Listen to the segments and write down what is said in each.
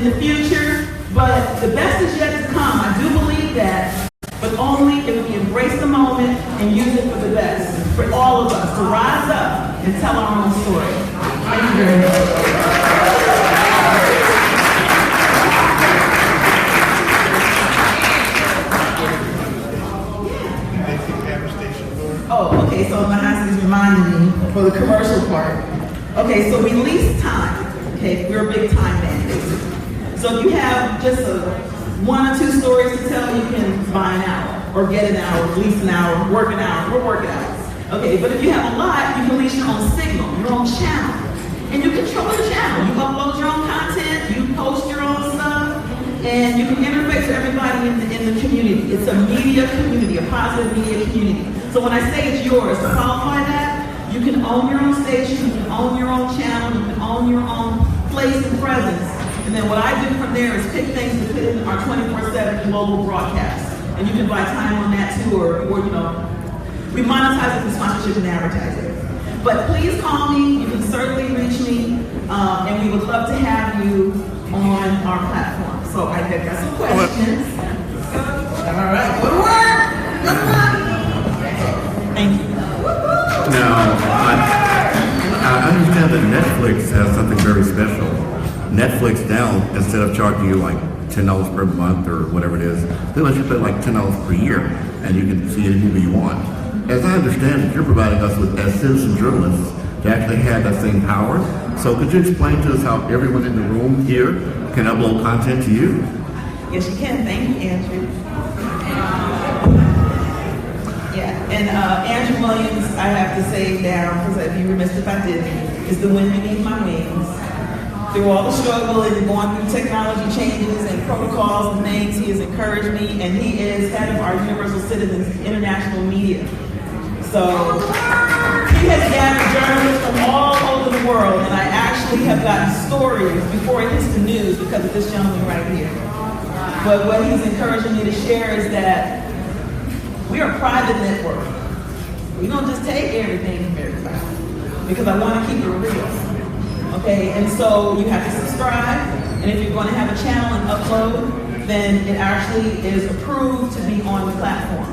the future, but the best is yet to come. I do believe that, but only if we embrace the moment and use it for the best, for all of us to rise up and tell our own story. Thank you very much. Oh, okay, so my husband's reminding me for the commercial part. Okay, so release time. Okay, we're a big time man, basically. So if you have just one or two stories to tell, you can buy an hour, or get an hour, release an hour, work an hour, or work it out. Okay, but if you have a lot, you can release your own signal, your own channel. And you control the channel. You upload your own content, you post your own stuff, and you can interface with everybody in the community. It's a media community, a positive media community. So when I say it's yours, to qualify that, you can own your own station, you can own your own channel, you can own your own place and presence. And then what I do from there is pick things to put in our 24/7 global broadcast. And you can buy time on that too, or you know, we monetize it through sponsorship and advertising. But please call me, you can certainly reach me, and we would love to have you on our platform. So I think got some questions. All right, good work, good luck. Thank you. Now, I understand that Netflix has something very special. Netflix now, instead of charging you like $10 per month or whatever it is, they let you pay like $10 per year, and you can see any movie you want. As I understand it, you're providing us with, as citizen journalists, to actually have that same power. So could you explain to us how everyone in the room here can upload content to you? Yes, you can. Thank you, Andrew. Yeah, and Andrew Williams, I have to say down, because I'd be remiss if I didn't, is the wind beneath my wings. Through all the struggle and going through technology changes and protocols and things, he has encouraged me, and he is head of our Universal Citizens International Media. So he has gathered journalists from all over the world, and I actually have gotten stories before it hits the news because of this gentleman right here. But what he's encouraging me to share is that we are a private network. We don't just take everything from everybody, because I want to keep it real. Okay, and so you have to subscribe, and if you're going to have a channel and upload, then it actually is approved to be on the platform.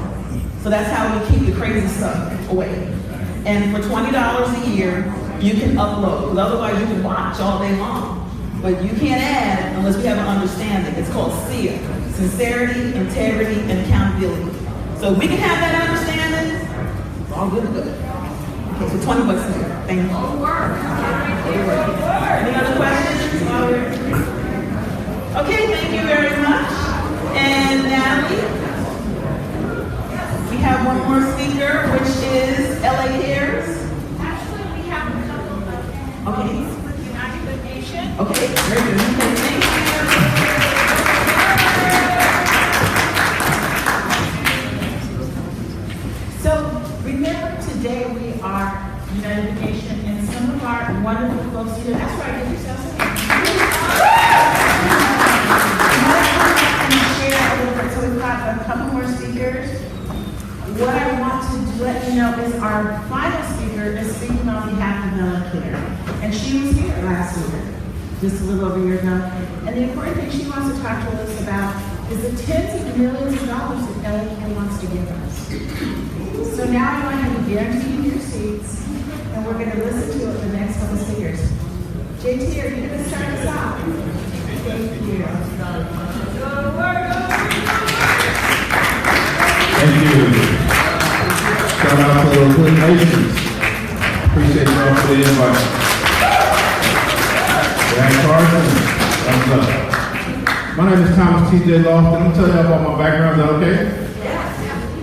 So that's how we keep the crazy stuff away. And for $20 a year, you can upload, because otherwise you can watch all day long. But you can't add unless we have an understanding. It's called SIA, sincerity, integrity, and accountability. So if we can have that understanding, it's all good. Okay, so $20 a year. Thank you. Any other questions? Okay, thank you very much. And Natalie, we have one more speaker, which is LA Cares. Actually, we have a couple of Okay. with United Nation. Okay, very good. Okay, thank you. So remember, today we are United Nation, and some of our wonderful folks here. That's right, get yourself some. Share a little bit. So we've got a couple more speakers. What I want to let you know is our final speaker is speaking on behalf of LA Care, and she was here last year, just a little over a year ago. And the important thing she wants to talk to us about is the tens of millions of dollars that LA Care wants to give us. So now I want you to guarantee your seats, and we're going to listen to the next couple speakers. JT, are you going to start us off? Thank you. Thank you. Shout out to the Twin Nations. Appreciate y'all for the invite. Dan Carson, thumbs up. My name is Thomas T.J. Lofton. I'm going to tell you about my background. Is that okay?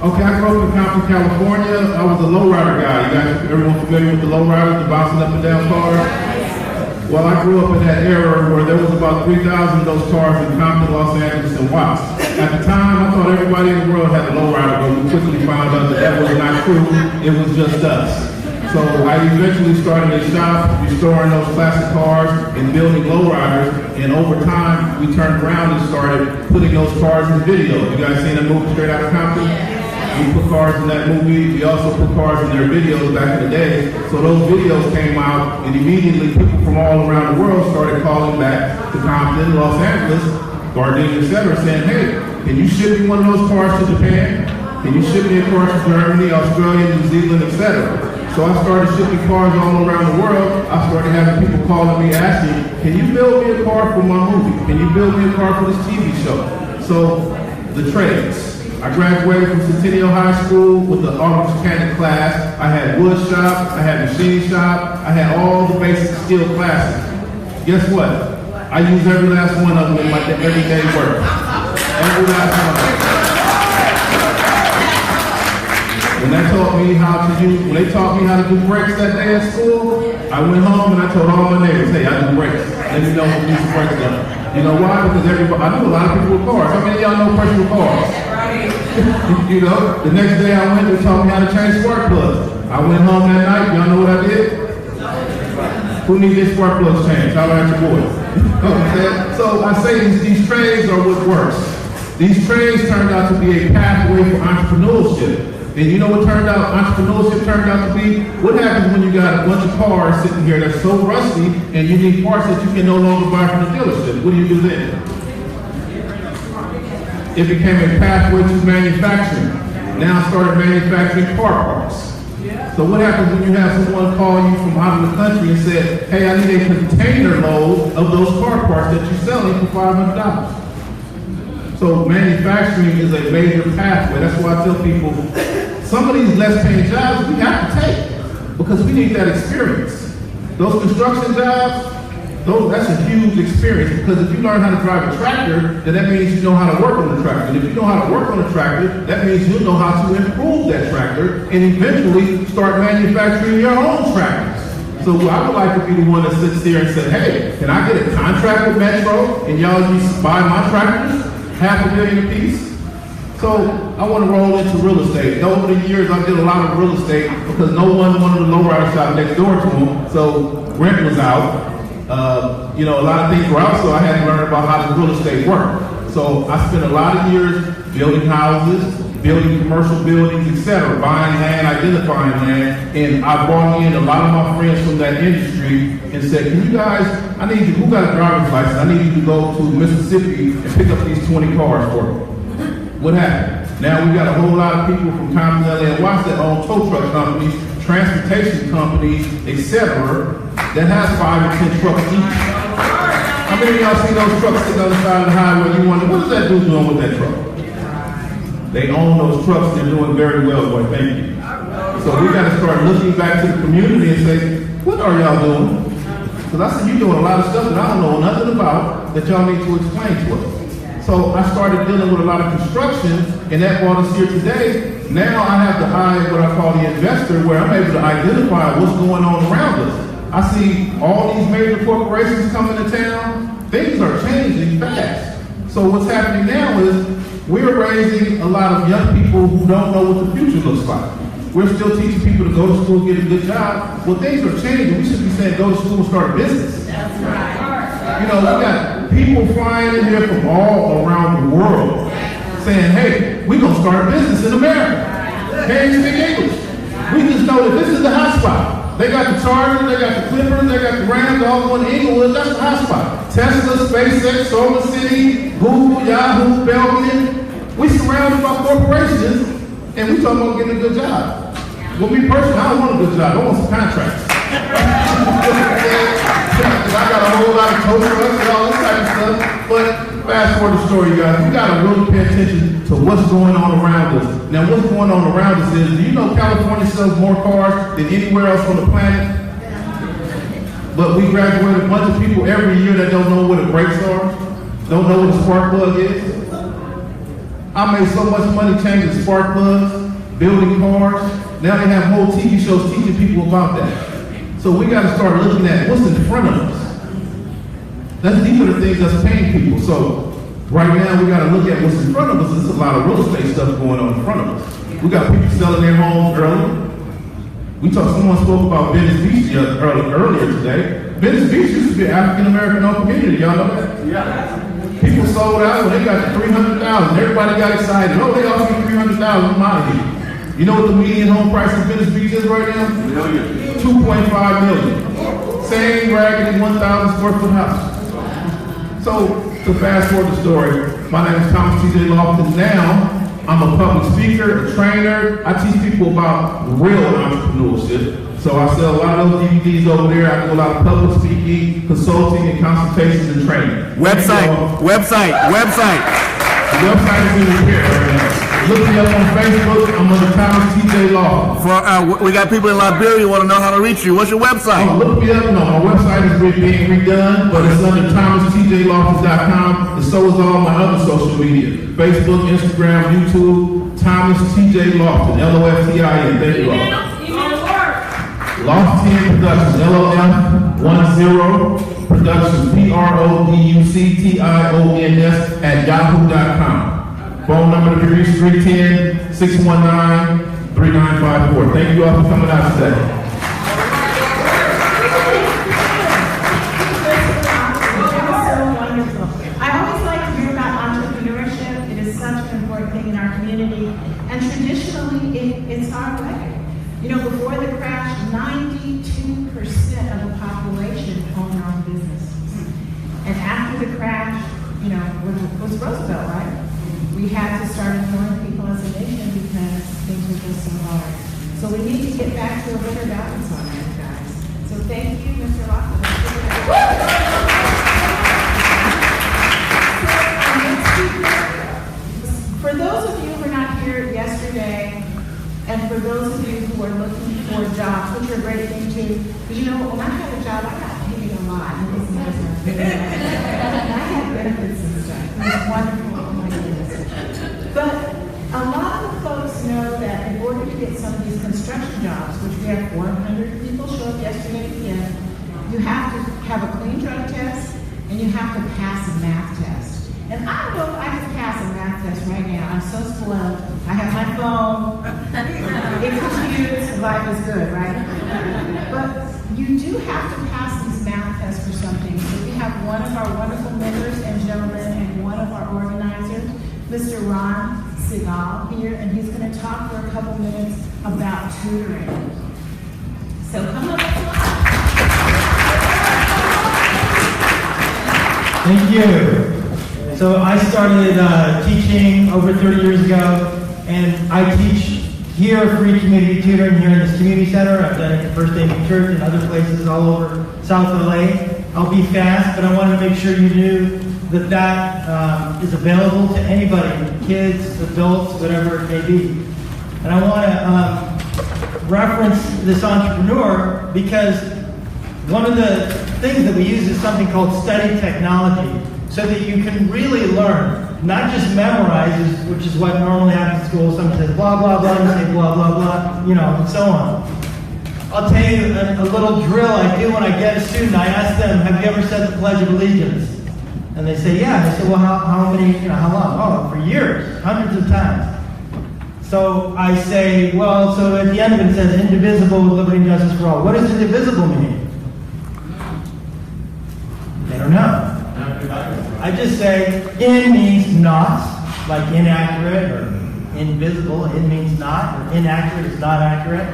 Okay, I grew up in Compton, California. I was a lowrider guy. You guys, everyone familiar with the lowriders, the bouncing up and down cars? Well, I grew up in that era where there was about 3,000 of those cars in Compton, Los Angeles, and Watts. At the time, I thought everybody in the world had a lowrider, but we quickly found out that was not true. It was just us. So I eventually started a shop restoring those classic cars and building lowriders. And over time, we turned around and started putting those cars in video. You guys seen the movie Straight Outta Compton? We put cars in that movie. We also put cars in their videos back in the day. So those videos came out, and immediately people from all around the world started calling back to Compton, Los Angeles, Gardena, etc., saying, hey, can you ship me one of those cars to Japan? Can you ship me a car to Germany, Australia, New Zealand, etc.? So I started shipping cars all around the world. I started having people calling me asking, can you build me a car for my movie? Can you build me a car for this TV show? So the trades. I graduated from Centennial High School with the auto mechanic class. I had wood shop, I had machine shop, I had all the basic skill classes. Guess what? I use every last one of them in my everyday work. Every last one of them. When they taught me how to do brakes that day at school, I went home and I told all my neighbors, hey, I do brakes. Let me know who needs some brakes done. You know why? Because I knew a lot of people with cars. How many of y'all know a person with cars? You know, the next day I went, they taught me how to change spark plugs. I went home that night, y'all know what I did? Who needs their spark plugs changed? How about your boys? Okay. So I say these trades are what works. These trades turned out to be a pathway for entrepreneurship. And you know what entrepreneurship turned out to be? What happens when you got a bunch of cars sitting here that's so rusty and you need parts that you can no longer buy from the dealership? What do you do then? It became a pathway to manufacturing. Now I started manufacturing car parts. So what happens when you have someone call you from out of the country and say, hey, I need a container load of those car parts that you're selling for $500? So manufacturing is a major pathway. That's why I tell people, some of these less paying jobs we have to take because we need that experience. Those construction jobs, that's a huge experience because if you learn how to drive a tractor, then that means you know how to work on the tractor. And if you know how to work on a tractor, that means you'll know how to improve that tractor and eventually start manufacturing your own tractors. So I would like to be the one that sits here and says, hey, can I get a contract with Metro and y'all just buy my tractors? $500,000 a piece. So I want to roll into real estate. Over the years, I did a lot of real estate because no one wanted a lowrider shop next door to them. So rent was out. A lot of things were out, so I had to learn about how the real estate worked. So I spent a lot of years building houses, building commercial buildings, etc., buying land, identifying land, and I brought in a lot of my friends from that industry and said, can you guys, I need you, who got a driver's license? I need you to go to Mississippi and pick up these 20 cars for me. What happened? Now we got a whole lot of people from Compton, LA, and Watts that own tow truck companies, transportation companies, etc., that has 5 or 10 trucks each. How many of y'all see those trucks sitting on the side of the highway? You wonder, what is that dude doing with that truck? They own those trucks, they're doing very well, boy, thank you. So we got to start looking back to the community and say, what are y'all doing? Because I see you doing a lot of stuff that I don't know nothing about that y'all need to explain to us. So I started dealing with a lot of construction, and that brought us here today. Now I have the eye of what I call the investor, where I'm able to identify what's going on around us. I see all these major corporations coming to town. Things are changing fast. So what's happening now is we're raising a lot of young people who don't know what the future looks like. We're still teaching people to go to school, get a good job. Well, things are changing. We should be saying go to school and start a business. That's right. We got people flying in here from all around the world saying, hey, we're going to start a business in America. Can't speak English. We just know that this is the hotspot. They got the Chargers, they got the Clippers, they got the Rams, all going to Inglewood. That's the hotspot. Tesla, SpaceX, Solar City, Google, Yahoo, Belgian. We surrounded by corporations, and we talking about getting a good job. Well, me personally, I don't want a good job. I want some contracts. I got a whole lot of tow trucks and all this type of stuff. But fast forward the story, you guys. We got to really pay attention to what's going on around us. Now, what's going on around us is, do you know California sells more cars than anywhere else on the planet? But we graduate a bunch of people every year that don't know what the brakes are, don't know what a spark plug is. I made so much money changing spark plugs, building cars. Now they have whole TV shows teaching people about that. So we got to start looking at what's in front of us. These are the things that's paying people. So right now we got to look at what's in front of us. There's a lot of real estate stuff going on in front of us. We got people selling their homes early. Someone spoke about Venice Beach earlier today. Venice Beach used to be an African-American owned community. Y'all know that? Yeah. People sold out when they got to 300,000. Everybody got excited. Oh, they offered me 300,000. I'm out of here. You know what the median home price in Venice Beach is right now? 2.5 million. Same raggedy 1,000 square foot house. So, to fast forward the story, my name is Thomas T.J. Lofton. Now, I'm a public speaker, a trainer. I teach people about real entrepreneurship. So I sell a lot of those DVDs over there. I do a lot of public speaking, consulting, and consultations and training. Website. The website is in repair right now. Look me up on Facebook. I'm under Thomas T.J. Lofton. We got people in Liberia who want to know how to reach you. What's your website? Oh, look me up. No, my website is being redone, but it's under ThomasTJLofton.com, and so is all my other social media. Facebook, Instagram, YouTube, Thomas T.J. Lofton, Loftin. Thank you all. Loftin Productions, LOF10 Productions, PRODUCTIONS @yahoo.com. Phone number to be reached 310-619-3954. Thank you all for coming out today. I always like to hear about entrepreneurship. It is such an important thing in our community, and traditionally, it's our way. You know, before the crash, 92% of the population owned their own businesses. And after the crash, you know, was Roosevelt, right? We had to start employing people as a nation because things were just so hard. So we need to get back to a better balance on that, guys. So thank you, Mr. Lofton. For those of you who were not here yesterday, and for those of you who are looking for jobs, which are a great thing too, because you know, when I had a job, I got paid a lot. I had benefits and stuff. It was wonderful. Oh my goodness. But a lot of folks know that in order to get some of these construction jobs, which we had 400 people show up yesterday again, you have to have a clean drug test and you have to pass a math test. And I don't know if I can pass a math test right now. I'm so spoiled. I have my phone. It computes. Life is good, right? But you do have to pass these math tests for something. So we have one of our wonderful members and gentlemen and one of our organizers, Mr. Ron Segal here, and he's going to talk for a couple minutes about tutoring. So come up. Thank you. So I started teaching over 30 years ago, and I teach here free community tutoring here in this community center. I've done it at First Navy Church and other places all over South LA. I'll be fast, but I wanted to make sure you knew that that is available to anybody, kids, adults, whatever it may be. And I want to reference this entrepreneur because one of the things that we use is something called study technology, so that you can really learn, not just memorize, which is what normally happens in school. Someone says blah, blah, blah, you say blah, blah, blah, you know, and so on. I'll tell you a little drill I do when I get a student. I ask them, have you ever said the Pledge of Allegiance? And they say, yeah. And I say, well, how many, you know, how long? Oh, for years, hundreds of times. So I say, well, so at the end of it, it says indivisible with liberty and justice for all. What does indivisible mean? They don't know. I just say, in means not, like inaccurate or invisible. In means not, or inaccurate is not accurate.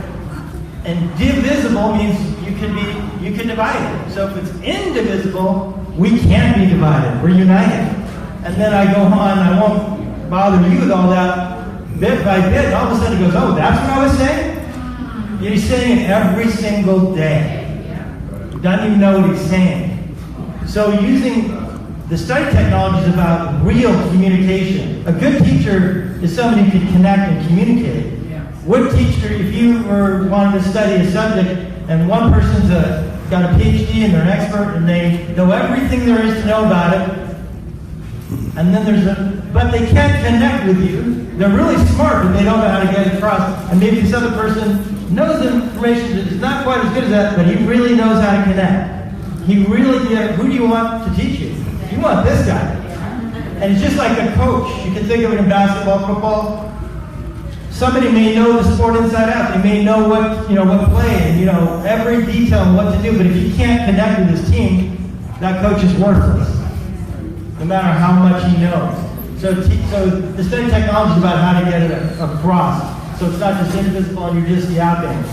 And divisible means you can divide it. So if it's indivisible, we can't be divided. We're united. And then I go on, I won't bother you with all that bit by bit. And all of a sudden he goes, oh, that's what I was saying? He's saying it every single day. He doesn't even know what he's saying. So using the study technology is about real communication. A good teacher is somebody who can connect and communicate. What teacher, if you were wanting to study a subject and one person's got a PhD and they're an expert and they know everything there is to know about it, and then but they can't connect with you. They're really smart, but they don't know how to get across. And maybe this other person knows the information that is not quite as good as that, but he really knows how to connect. He really, who do you want to teach you? You want this guy. And it's just like a coach. You can think of it in basketball, football. Somebody may know the sport inside out. They may know what play and, every detail and what to do. But if you can't connect with his team, that coach is worthless. no matter how much he knows. So the study technology is about how to get it across. So it's not just invisible and you're just yapping.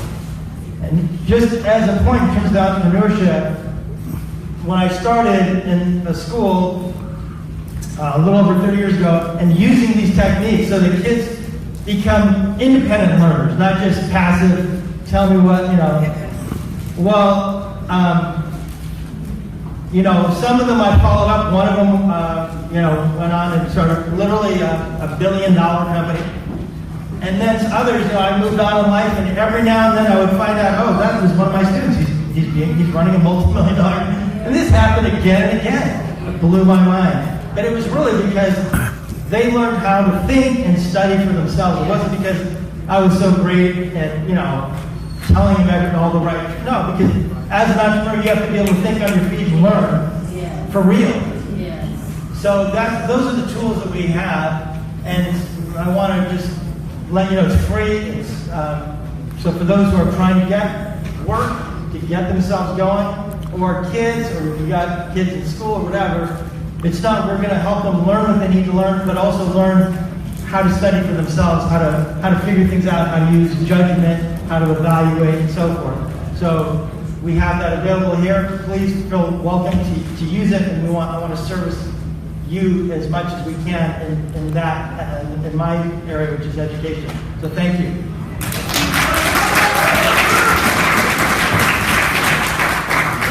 And just as a point in terms of entrepreneurship, when I started in a school a little over 30 years ago and using these techniques so the kids become independent learners, not just passive, tell me what, Well, some of them I followed up. One of them, went on and sort of literally a $1 billion company. And then others, I moved on in life, and every now and then I would find out, oh, that was one of my students. He's running a multi-million-dollar. And this happened again and again. It blew my mind. But it was really because they learned how to think and study for themselves. It wasn't because I was so great at, telling them all the right. No, because as an entrepreneur, you have to be able to think on your feet and learn for real. Yes. So those are the tools that we have, and I want to just let you know it's free. It's so for those who are trying to get work to get themselves going, or kids, or if you got kids in school or whatever. It's not. We're going to help them learn what they need to learn, but also learn how to study for themselves, how to figure things out, how to use judgment, how to evaluate, and so forth. So we have that available here. Please feel welcome to use it, and I want to service you as much as we can in my area, which is education. So thank you.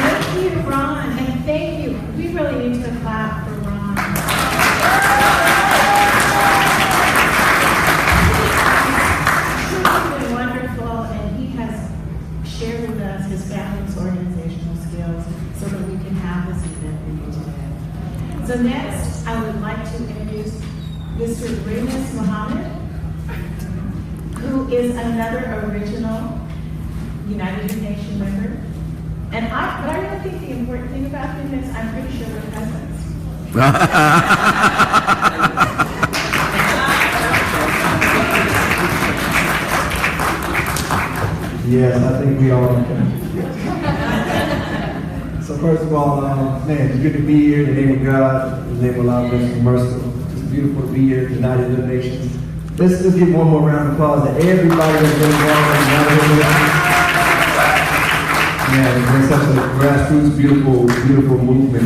Thank you, Ron, and thank you. We really need to clap for Ron. He's been wonderful, and he has shared with us his family's organizational skills so that we can have this event for you today. So next, I would like to introduce Mr. Remus Muhammad, who is another original United Nations member. But I really think the important thing about him is I'm pretty sure we're cousins. Yes, I think we all can. So first of all, man, it's good to be here in the name of God, in the name of Allah, blessed and merciful. It's beautiful to be here, United Nations. Let's give one more round of applause to everybody that's been involved in United Nations. Yeah, it's been such a grassroots, beautiful movement.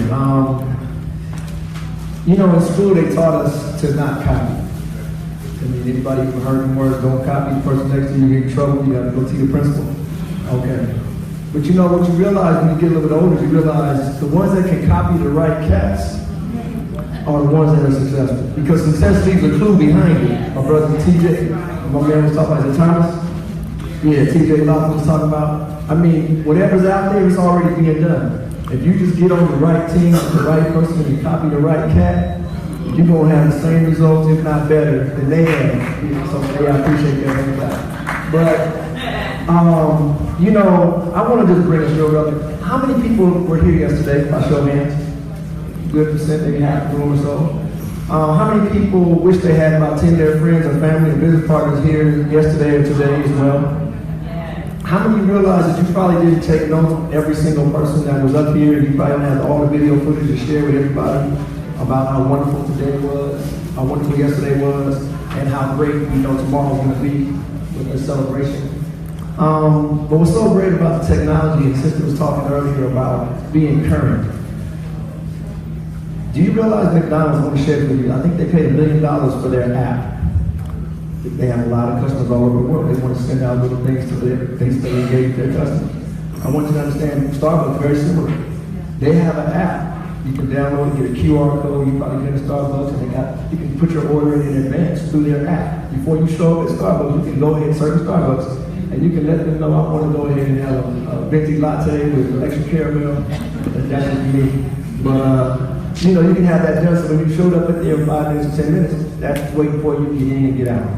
In school they taught us to not copy. I mean, anybody who heard the words, don't copy, the person next to you, you get in trouble, you gotta go to your principal. Okay. But what you realize when you get a little bit older, you realize the ones that can copy the right cats are the ones that are successful. Because success leaves a clue behind it. My brother TJ, my man was talking about, is it Thomas? Yeah, TJ Lofton was talking about. I mean, whatever's out there is already being done. If you just get on the right team with the right person and you copy the right cat, you're going to have the same results, if not better, than they have. So I appreciate that. But, I want to just bring us real up. How many people were here yesterday? By show of hands. Good percent, maybe half the room or so. How many people wish they had about 10 of their friends or family and business partners here yesterday or today as well? How many realize that you probably didn't take notes on every single person that was up here? You probably don't have all the video footage to share with everybody about how wonderful today was, how wonderful yesterday was, and how great tomorrow's going to be with the celebration. But what's so great about the technology, and Sister was talking earlier about being current. Do you realize McDonald's, I want to share with you, I think they paid $1 million for their app. They have a lot of customers all over the world. They want to send out little things to they engage their customers. I want you to understand, Starbucks, very similar. They have an app. You can download and get a QR code. You probably get a Starbucks, and you can put your order in advance through their app. Before you show up at Starbucks, you can go ahead and serve Starbucks, and you can let them know, I want to go ahead and have a venti latte with extra caramel. That's just me. But you can have that done. So when you showed up at there in 5 minutes or 10 minutes, that's waiting for you to get in and get out.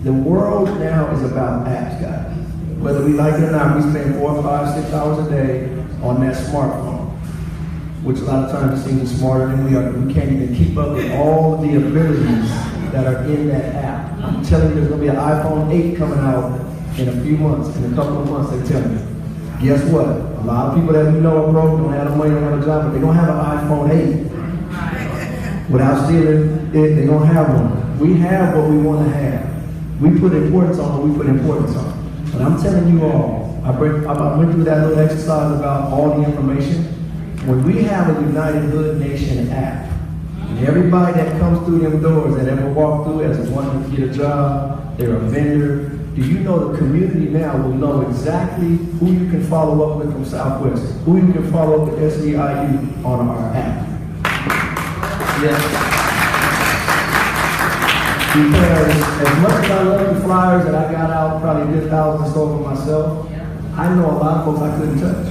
The world now is about apps, guys. Whether we like it or not, we spend 4, 5, 6 hours a day on that smartphone, which a lot of times it seems smarter than we are. We can't even keep up with all of the abilities that are in that app. I'm telling you, there's going to be an iPhone 8 coming out in a few months, in a couple of months, they tell me. Guess what? A lot of people that we know are broke, don't have no money, don't have a job, but they don't have an iPhone 8. Without stealing it, they're gonna have one. We have what we want to have. We put importance on what we put importance on. But I'm telling you all, I went through that little exercise about all the information. When we have a United Hood Nation app, and everybody that comes through them doors that ever walk through as wanting to get a job, they're a vendor, do you know the community now will know exactly who you can follow up with from Southwest, who you can follow up with SEIU on our app? Yes. Because as much as I love the flyers that I got out, probably did thousands of for myself, I know a lot of folks I couldn't touch.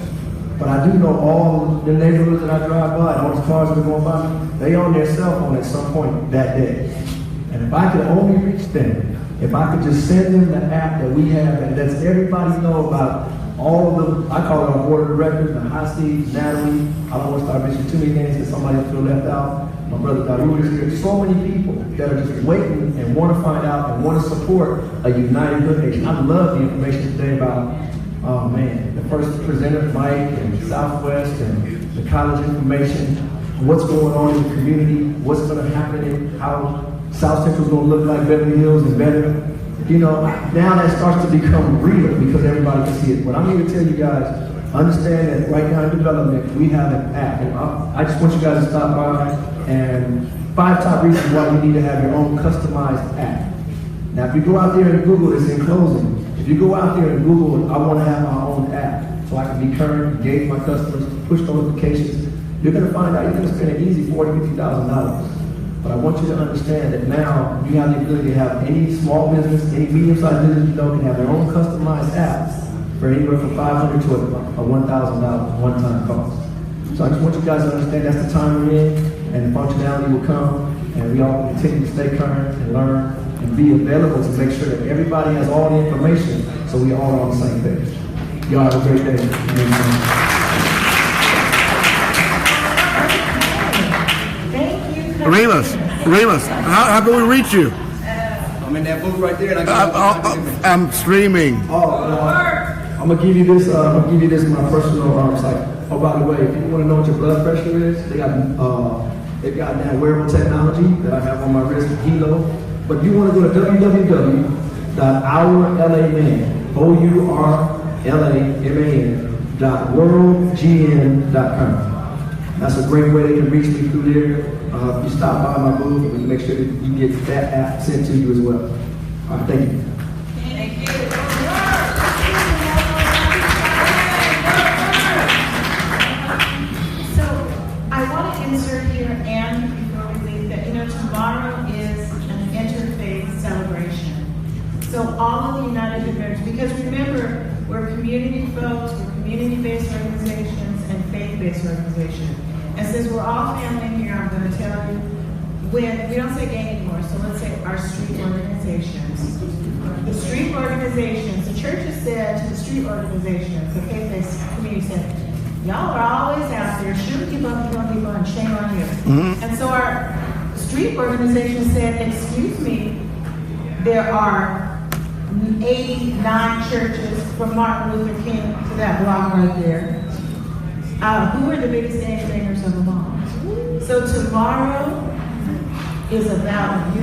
But I do know all the neighborhoods that I drive by, and all the cars that are going by, they on their cell phone at some point that day. And if I could only reach them, if I could just send them the app that we have that lets everybody know about all of the, I call it our board of directors, the high seats, Natalie, I don't want to start mentioning too many names that somebody else feel left out. My brother Daru is here. So many people that are just waiting and want to find out and want to support a United Hood Nation. I love the information today about, oh man, the first presenter, Mike, and Southwest, and the college information, what's going on in the community, what's going to happen, and how South Central's going to look like Beverly Hills and better. You know, now that starts to become real because everybody can see it. But I'm here to tell you guys, understand that right now in development, we have an app. And I just want you guys to stop by and 5 top reasons why you need to have your own customized app. Now, if you go out there and Google this in closing, if you go out there and Google, I want to have my own app so I can be current, engage my customers, push notifications, you're going to find out you're going to spend an easy $40,000 to $50,000. But I want you to understand that now you have the ability to have any small business, any medium-sized business you know can have their own customized apps for anywhere from $500 to a $1,000 one-time cost. So I just want you guys to understand that's the time we're in, and the functionality will come, and we all continue to stay current and learn and be available to make sure that everybody has all the information so we all are on the same page. Y'all have a great day. Remus, how can we reach you? I'm in that booth right there. And I'm streaming. I'm gonna give you this. My personal site. Oh, by the way, if you want to know what your blood pressure is, they've got that wearable technology that I have on my wrist, Hilo. But you want to go to www.ourlaman.worldgn.com. That's a great way they can reach me through there. If you stop by my booth, we can make sure that you get that app sent to you as well. All right, thank you. Thank you. So I want to insert here, and before we leave, that tomorrow is an interfaith celebration. So all of the United Church, because remember, we're community folks, we're community-based organizations, and faith-based organizations. And since we're all family here, I'm going to tell you, when we don't say gang anymore, so let's say our street organizations. The street organizations, the church has said to the street organizations, the faith-based community said, y'all are always out there shooting people up, and shame on you. Mm-hmm. And so our street organization said, excuse me, there are 89 churches from Martin Luther King to that block right there. Who are the biggest gangbangers of them all? So tomorrow is about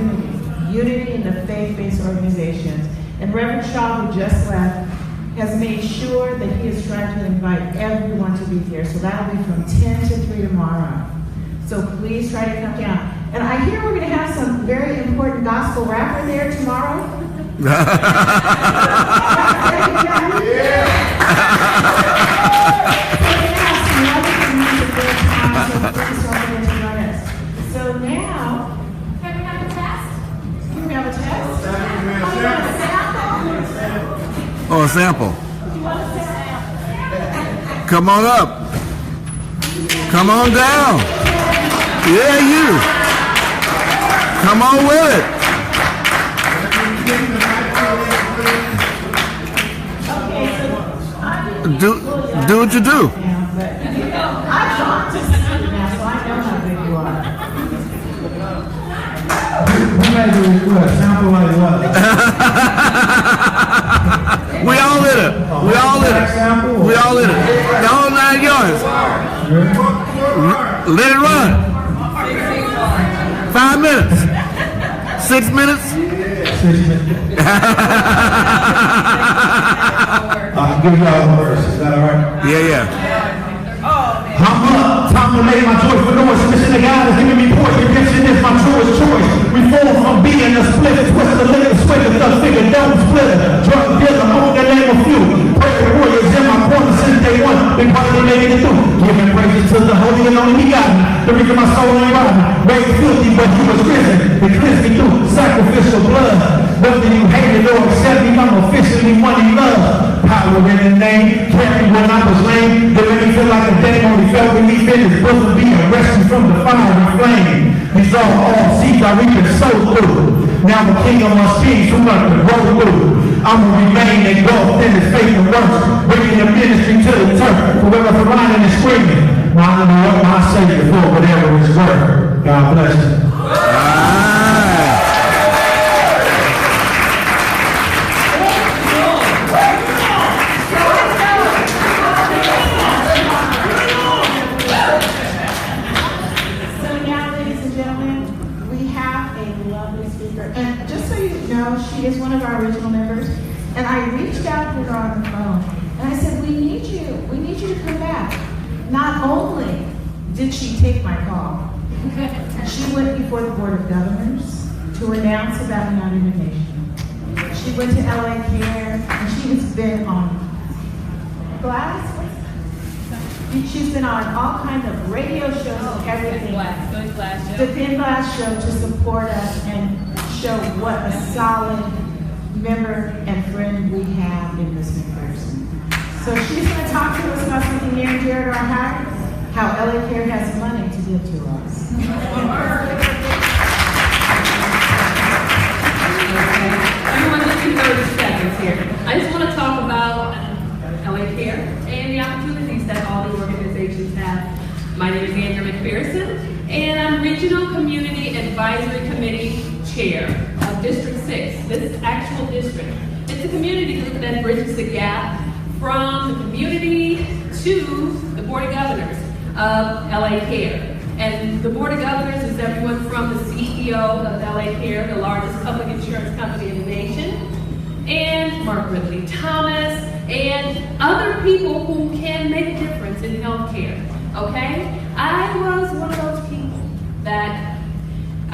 unity in the faith-based organizations. And Reverend Shaw, who just left, has made sure that he is trying to invite everyone to be here. So that'll be from 10 to 3 tomorrow. So please try to come down. And I hear we're going to have some very important gospel rapper there tomorrow. So now, can we have a test? Can we have a test? Oh, a sample. Do you want a sample? Come on up. Come on down. Yeah, you. Come on with it. Do what you do. I've talked to you now, so I know how big you are. We might do a sample like what? We all in it. We all in it. We all in it. The whole 9 yards. Let it run. 5 minutes. 6 minutes? 6 minutes. I'll give y'all a verse. Is that all right? Yeah. I'm up, time to make my joyful noise. Mission of God is giving me poise. Redemption is my truest choice. We fall from being a split, twist the liquor, swig the thug figure, don't split it. Drug dealer, own the name of few. Perfect warriors in my corner since day one. Been partly making it through. Giving praises to the holy and only begotten. The reason my soul ain't rotten. Raised filthy, but he was risen. It cleansed me through sacrificial blood. Whether you hate it or accept me, I'm officially one you love. Power in the name, carried when I was lame. They made me feel like a day only felt relief in his bosom, being rescued from the fire and flame. These are all seeds I reap and sow through. Now the king of my kings who must roll through. I'ma remain engulfed in his faith and works, bringing the ministry to the turf. Forever for riding and screaming. Now I'm gonna up my Savior for whatever it's worth. God bless you. She is one of our original members, and I reached out to her on the phone, and I said, we need you to come back. Not only did she take my call, she went before the Board of Governors to announce about United Nation. She went to LA Care, and she has been on Glass. She's been on all kinds of radio shows and everything. The Thin Glass Show to support us and show what a solid member and friend we have in Miss McPherson. So she's going to talk to us about something near and dear to our heart, how LA Care has money to give to us. Everyone, just in 30 seconds here. I just want to talk about LA Care and the opportunities that all the organizations have. My name is Andrea McPherson, and I'm Regional Community Advisory Committee Chair of District 6, this actual district. It's a community group that bridges the gap from the community to the Board of Governors of LA Care. And the Board of Governors is everyone from the CEO of LA Care, the largest public insurance company in the nation, and Mark Ridley Thomas, and other people who can make a difference in healthcare. Okay? I was one of those people that I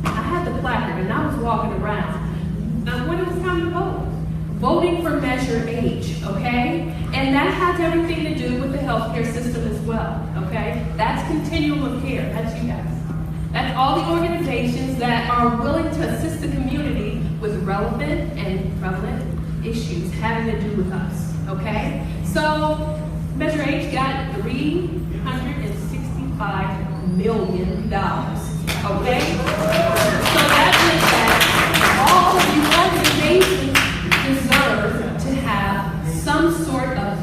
had the placard and I was walking around when it was time to vote. Voting for Measure H, okay? And that has everything to do with the healthcare system as well, okay? That's continuum of care, that's you guys. That's all the organizations that are willing to assist the community with relevant and prevalent issues having to do with us, okay? So, Measure H got $365 million, okay? So that means that all of you organizations deserve to have some sort of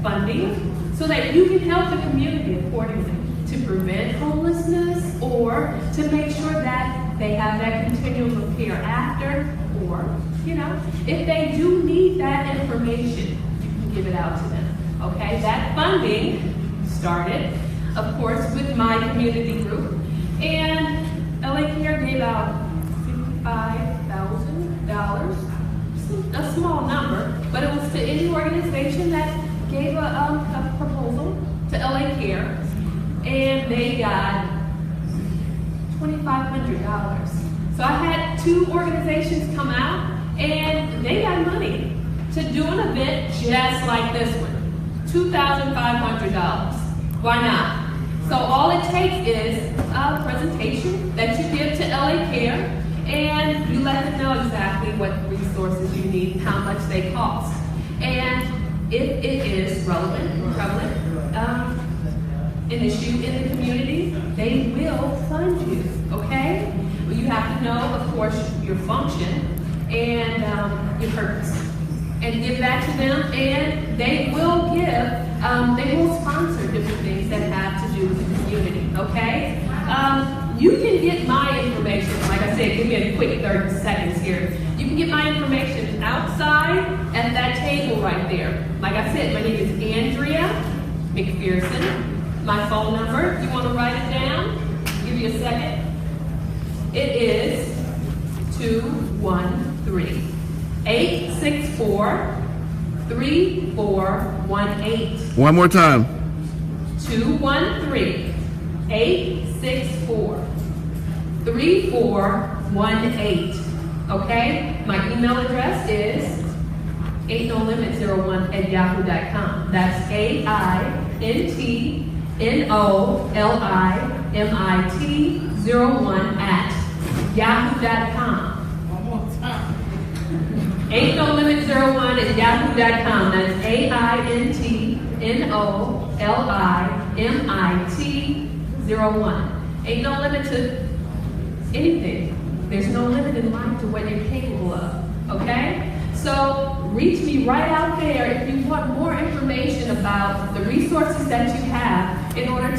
funding so that you can help the community accordingly to prevent homelessness or to make sure that they have that continuum of care after, or, you know, if they do need that information, you can give it out to them. Okay, that funding started, of course, with my community group, and LA Care gave out $55,000, a small number, but it was to any organization that gave a proposal to LA Care, and they got $2,500. So I had two organizations come out, and they got money to do an event just like this one. $2,500. Why not? So all it takes is a presentation that you give to LA Care, and you let them know exactly what resources you need and how much they cost. And if it is relevant and prevalent, an issue in the community, they will fund you, okay? Well, you have to know, of course, your function and your purpose. And give that to them, and they will they will sponsor different things that have to do with the community, okay? You can get my information, like I said, give me a quick 30 seconds here. You can get my information outside at that table right there. Like I said, my name is Andrea McPherson. My phone number, if you want to write it down, give give you a second. It is 213-864-3418. One more time. 213-864-3418. Okay? My email address is ain'tnolimit01@yahoo.com. That's AINTNOLIMIT01@yahoo.com. Ain'tnolimit01@yahoo.com. That's AINTNOLIMIT01. Ain't no limit to anything. There's no limit in life to what you're capable of. Okay? So reach me right out there if you want more information about the resources that you have in order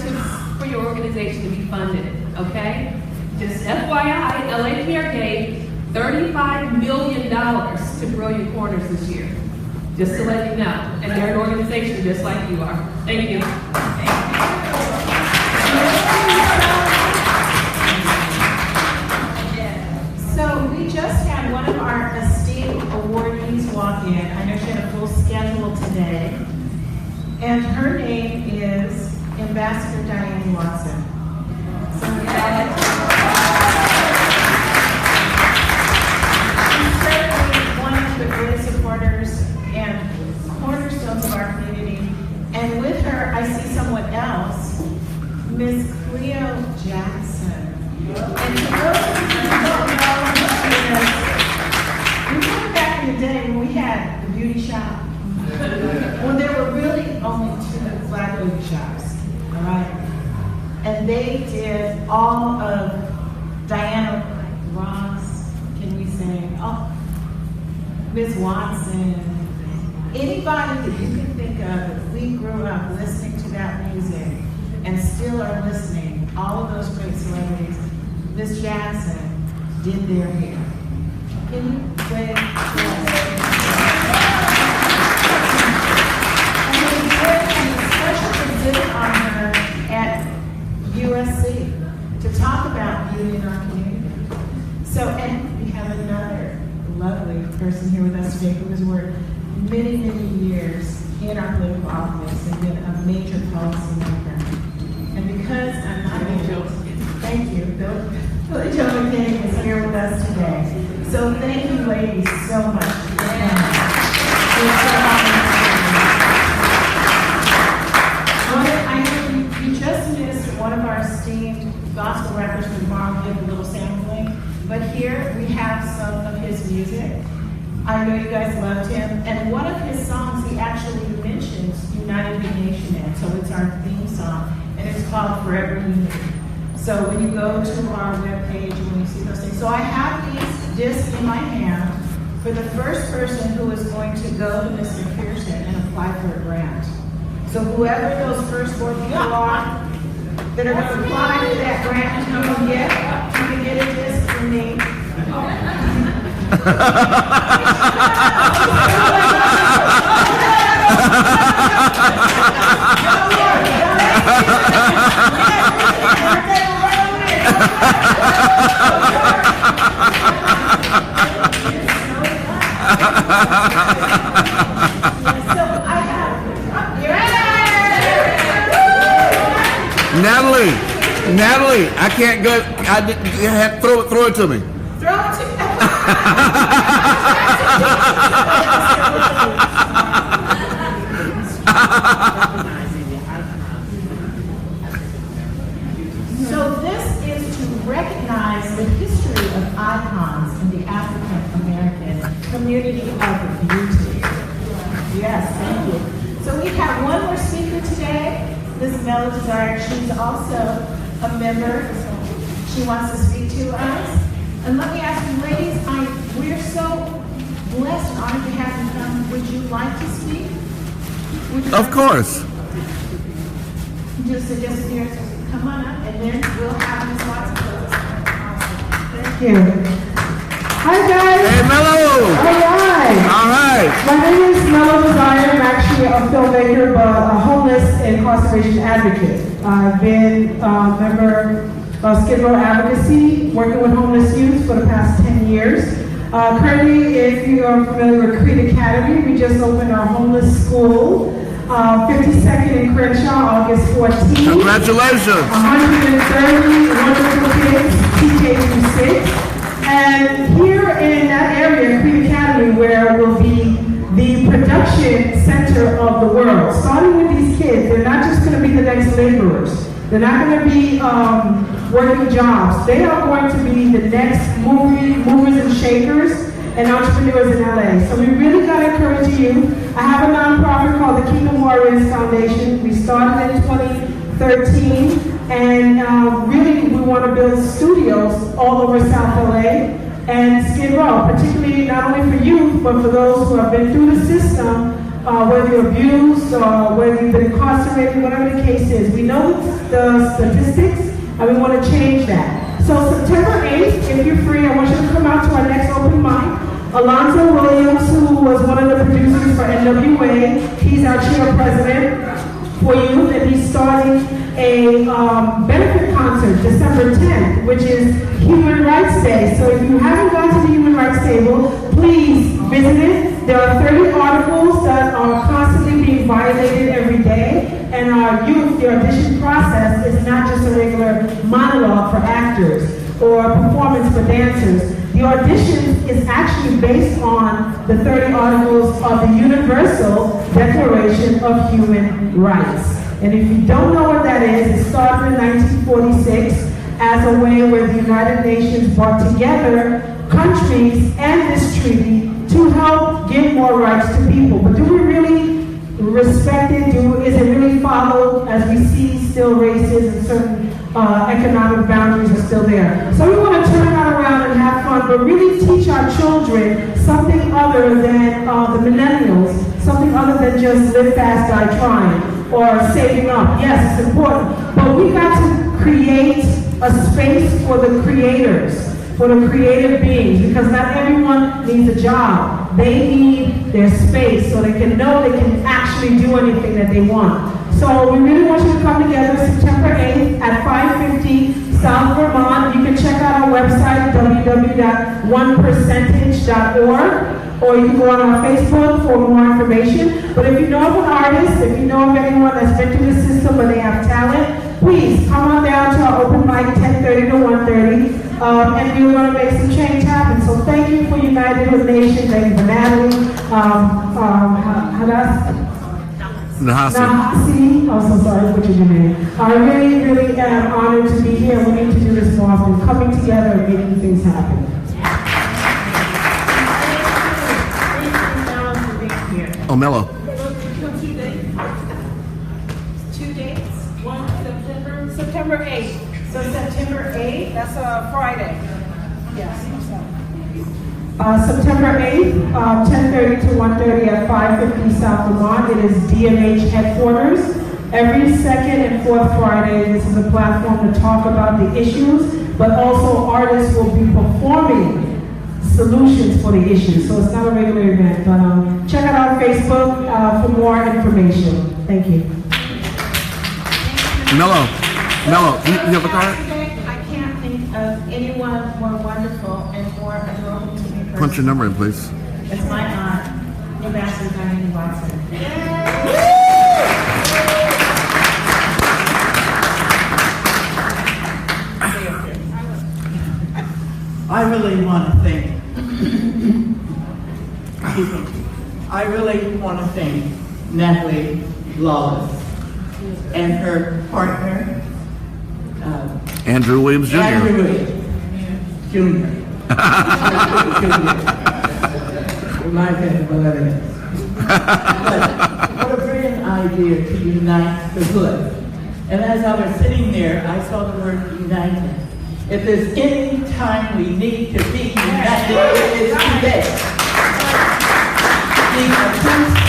for your organization to be funded. Okay? Just FYI, LA Care gave $35 million to Brilliant Corners this year. Just to let you know. And they're an organization just like you are. Thank you. So we just had one of our esteemed awardees walk in. I know she had a full schedule today. And her name is Ambassador Diane Watson. So with that, she's certainly one of the great supporters and cornerstones of our community. And with her, I see someone else, Miss Cleo Jackson. And for those of you who don't know who she is, remember back in the day when we had the beauty shop? Well, there were really only 2 black beauty shops, all right? And they did all of Diana Ross, can we say, Ms. Watson, anybody that you can think of that we grew up listening to that music and still are listening, all of those great celebrities, Ms. Jackson did their hair. Can you wave? And we did a special exhibit on her at USC to talk about beauty in our community. So, and we have another lovely person here with us today who has worked many, many years in our political office and been a major policy maker. And because I'm not thank you, Billy Joe McKinney is here with us today. So thank you, ladies, so much. I know you just missed one of our esteemed gospel rappers from tomorrow, give a little sampling. But here we have some of his music. I know you guys loved him. And one of his songs, he actually mentions United We Nation in. So it's our theme song. And it's called Forever Unity. So when you go to our webpage and when you see those things. So I have these discs in my hand for the first person who is going to go to Mr. Pearson and apply for a grant. So whoever those first 4 people are that are going to apply for that grant, you can get a disc from me. Natalie, I can't go. You have to throw it to me. Throw it to me. So this is to recognize the history of icons in the African American community of beauty. Yes, thank you. So we have one more speaker today, Ms. Mela Desire. She's also a member. She wants to speak to us. And let me ask you, ladies, we're so blessed and honored to have you come. Would you like to speak? Of course. Just here, come on up, and then we'll have Ms. Watson close. Thank you. Hi guys. Hey, Mello. All right. My name is Mela Desire. I'm actually a filmmaker, but a homeless and conservation advocate. I've been a member Skid Row Advocacy, working with homeless youth for the past 10 years. Currently, if you are familiar with Creed Academy, we just opened our homeless school, 52nd in Crenshaw, August 14th. Congratulations! 130 wonderful kids, TK through 6. And here in that area, Creed Academy, where will be the production center of the world. Starting with these kids, they're not just going to be the next laborers. They're not going to be working jobs. They are going to be the next movers and shakers and entrepreneurs in LA. So we really got to encourage you. I have a nonprofit called the Kingdom Warriors Foundation. We started in 2013, and really we want to build studios all over South LA and Skid Row, particularly not only for youth, but for those who have been through the system, whether you're abused or whether you've been incarcerated, whatever the case is. We know the statistics, and we want to change that. So September 8th, if you're free, I want you to come out to our next open mic. Alonzo Williams, who was one of the producers for NWA, he's our chair president for youth, and he's starting a benefit concert December 10th, which is Human Rights Day. So if you haven't gone to the Human Rights Table, please visit it. There are 30 articles that are constantly being violated every day, and our youth, the audition process is not just a regular monologue for actors or performance for dancers. The audition is actually based on the 30 articles of the Universal Declaration of Human Rights. And if you don't know what that is, it started in 1946 as a way where the United Nations brought together countries and this treaty to help give more rights to people. But do we really respect it? Is it really followed, as we see still races and certain economic boundaries are still there? So we want to turn that around and have fun, but really teach our children something other than the millennials, something other than just live fast, die trying, or saving up. Yes, it's important, but we got to create a space for the creators, for the creative beings, because not everyone needs a job. They need their space so they can know they can actually do anything that they want. So we really want you to come together September 8th at 550 South Vermont. You can check out our website, www.onepercentage.org, or you can go on our Facebook for more information. But if you know of an artist, if you know of anyone that's been through the system but they have talent, please come on down to our open mic 10:30 to 1:30, and we're going to make some change happen. So thank you for United with Nation. Thank you for Natalie. Nahasi. Oh, so sorry, which is your name. I really, really am honored to be here. We need to do this more often, coming together and making things happen. Oh, Mello. Two dates. One September 8th. So September 8th, that's a Friday. Yes. September 8th, 10:30 to 1:30 at 550 South Vermont. It is DMH headquarters. Every second and fourth Friday, this is a platform to talk about the issues, but also artists will be performing solutions for the issues. So it's not a regular event, but check out our Facebook for more information. Thank you. Mello, you have a card? I can't think of anyone more wonderful and more adorable to me. Punch your number in, please. It's my aunt, Ambassador Diane Watson. I really want to thank Natalie Lawless and her partner, Andrew Williams Jr. Andrew Williams Jr. Reminds me of millennials. But what a brilliant idea to unite the hood. And as I was sitting there, I saw the word united. If there's any time we need to be united, it is today. The attempts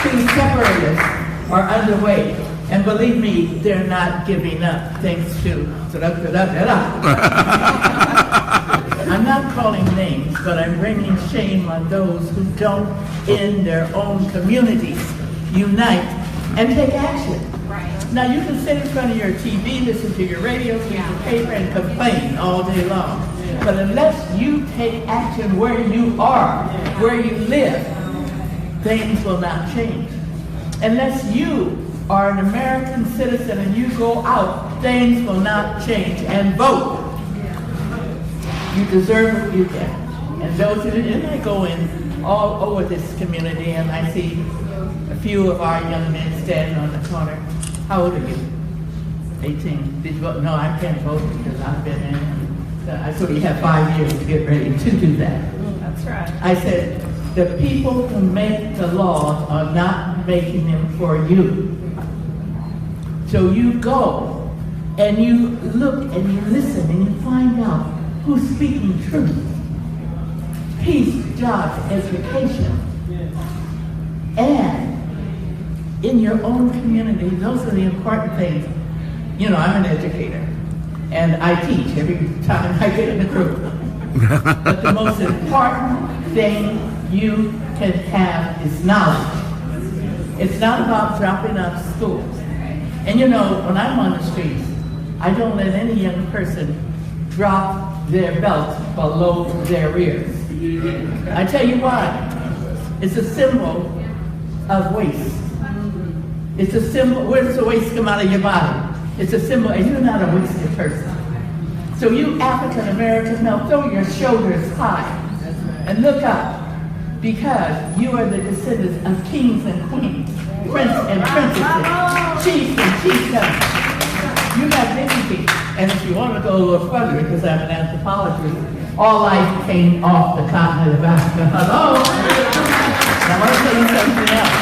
to separate us are underway. And believe me, they're not giving up, thanks to I'm not calling names, but I'm bringing shame on those who don't in their own communities unite and take action. Right. Now, you can sit in front of your TV, listen to your radio, read your paper, and complain all day long. But unless you take action where you are, where you live, things will not change. Unless you are an American citizen and you go out, things will not change. And vote. You deserve what you get. And those who didn't, I go in all over this community and I see a few of our young men standing on the corner. How old are you? 18. Did you vote? No, I can't vote because I've been in. I sort of have 5 years to get ready to do that. That's right. I said, the people who make the laws are not making them for you. So you go and you look and you listen and you find out who's speaking truth. Peace, jobs, education. And in your own community, those are the important things. You know, I'm an educator and I teach every time I get in a group. But the most important thing you can have is knowledge. It's not about dropping out of school. And you know, when I'm on the streets, I don't let any young person drop their belt below their ears. I tell you why. It's a symbol of waste. It's a symbol. Where does the waste come out of your body? It's a symbol, and you're not a wasted person. So you African American male, throw your shoulders high and look up, because you are the descendants of kings and queens, prince and princesses, chiefs and chieftains. You have dignity. And if you want to go a little further, because I'm an anthropologist, all life came off the continent of Africa. Hello? Now I want to tell you something else.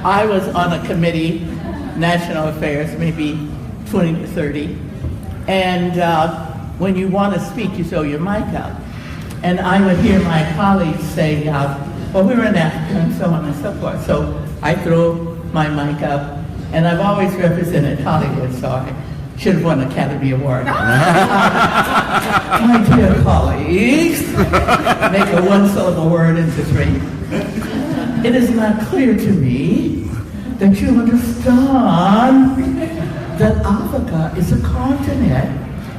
I was on a committee, national affairs, maybe 20 to 30, and when you want to speak, you throw your mic out. And I would hear my colleagues say, well, we're in Africa, and so on and so forth. So I throw my mic up, and I've always represented Hollywood, so I should have won an Academy Award. My dear colleagues, make a one-syllable word into three. It is not clear to me that you understand that Africa is a continent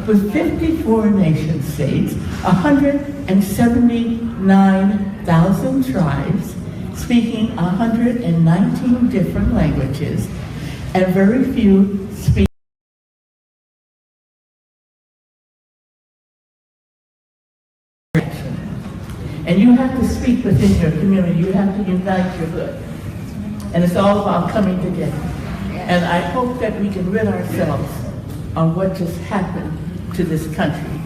with 54 nation states, 179,000 tribes, speaking 119 different languages, and very few speak. And you have to speak within your community. You have to unite your hood. And it's all about coming together. And I hope that we can rid ourselves of what just happened to this country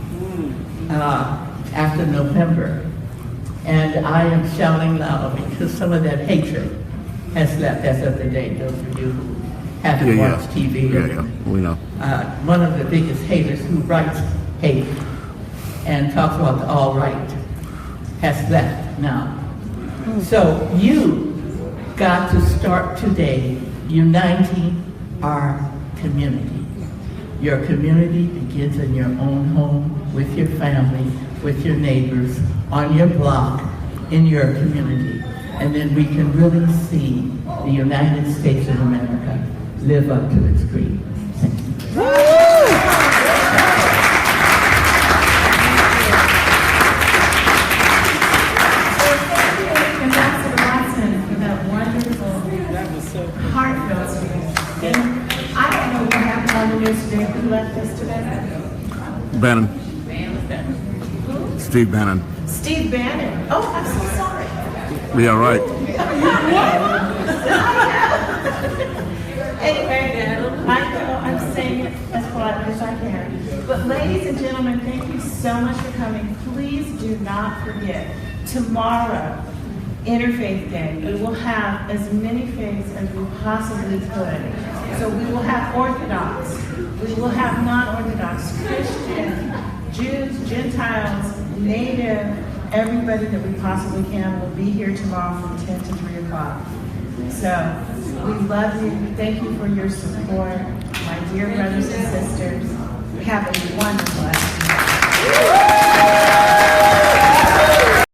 after November. And I am shouting loud because some of that hatred has left as of the day. Those of you who haven't watched TV. We know. One of the biggest haters who writes hate and talks about the all right has left now. So you got to start today uniting our community. Your community begins in your own home, with your family, with your neighbors, on your block, in your community. And then we can really see the United States of America live up to its creed. Thank you. Heartfelt speech. And I don't know what happened on the news today. Who left us today? Bannon. Steve Bannon. Steve Bannon. Oh, I'm so sorry. Yeah, right. Anyway, I know I'm saying it as politely as I can. But ladies and gentlemen, thank you so much for coming. Please do not forget, tomorrow, Interfaith Day, we will have as many faiths as we possibly could. So we will have Orthodox, we will have non-Orthodox, Christian, Jews, Gentiles, Native, everybody that we possibly can will be here tomorrow from 10 to 3 o'clock. So we love you. Thank you for your support, my dear brothers and sisters. Have a wonderful afternoon.